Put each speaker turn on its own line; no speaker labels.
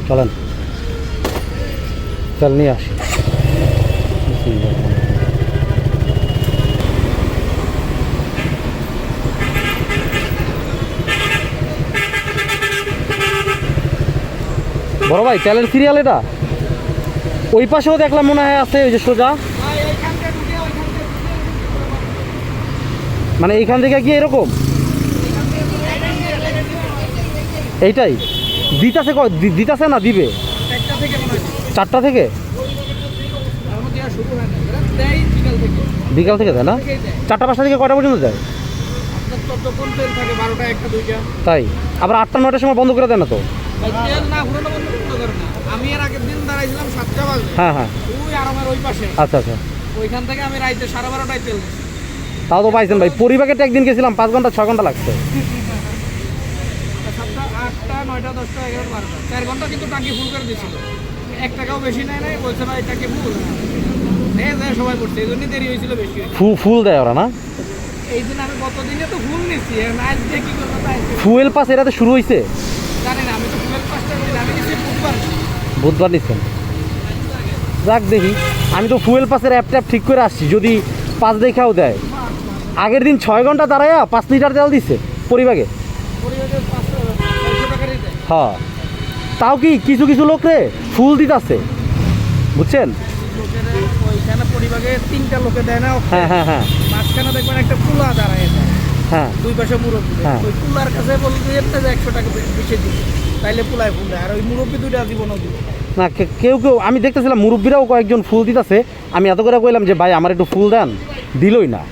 চলেন তেল নিয়ে আসি। বড় ভাই তেলের সিরিয়াল এটা ওই পাশেও দেখলাম মনে হয় আছে, ওই যে সোজা মানে এইখান থেকে গিয়ে এরকম এইটাই দিতাছে, দিতাছে না দিবে 4টা থেকে বিকাল থেকে দেয় না? 4টা 5টা থেকে কয়টা পর্যন্ত দেয়? তাই আবার 8টা 9টার সময় বন্ধ করে দেয় না তো?
আমি এর আগের দিন দাঁড়াইছিলাম 7টা বাজে।
হ্যাঁ হ্যাঁ
ওই আরামের ওই পাশে।
আচ্ছা আচ্ছা।
ওইখান থেকে আমি রাইতে 12:30টায় তেল নিছি।
তাও তো পাইছেন ভাই। পরিবারকে একদিন গেছিলাম 5 ঘন্টা 6 ঘন্টা লাগছে।
7টা 8টা 9টা 10টা 11টা 12টা 4 ঘন্টা কিন্তু টাঙ্কি ফুল করে দিয়েছিল। 1 টাকাও বেশি নেয় নাই, বলছে ভাই টাঙ্কি ফুল। সবাই পড়ছে, এই জন্যই দেরি হয়েছিল বেশি।
ফুল দেয় ওরা না?
এই দিন আমি গত দিনে তো ফুল নিচ্ছি, আজ দিয়ে কি করবো?
ফুয়েল পাস এটাতে শুরু হয়েছে
জানি না, আমি তো ফুয়েল পাসটা আমি নিচ্ছি
বুধবার নিচ্ছেন। যাক দেখি, আমি তো ফুয়েল পাসের অ্যাপ ট্যাপ ঠিক করে আসছি, যদি 5 দেখাও দেয়। আগের দিন 6 ঘন্টা দাঁড়ায়া 5 লিটার তেল দিচ্ছে পরিবাগে। হ্যাঁ তাও কি কিছু কিছু লোক রে ফুল দিতেছে, বুঝছেন?
ওইখানে পরিবাগে 3টা লোকে দেয় না।
হ্যাঁ হ্যাঁ হ্যাঁ
মাঝখানে দেখবেন একটা কুলা দাঁড়ায়,
হ্যাঁ
দুই পাশে মুরব্বী। ওই কুলার কাছে বলতে 100 টাকা বেশি দিবে, তাইলে পুলায় ফুল দেয়। আর ওই মুরব্বী 2টা জীবনও দিবে
না। কেউ কেউ আমি দেখতেছিলাম মুরব্বীরাও কয়েকজন ফুল দিতেছে। আমি এত করে কইলাম যে ভাই আমার একটু ফুল দেন, দিলই না।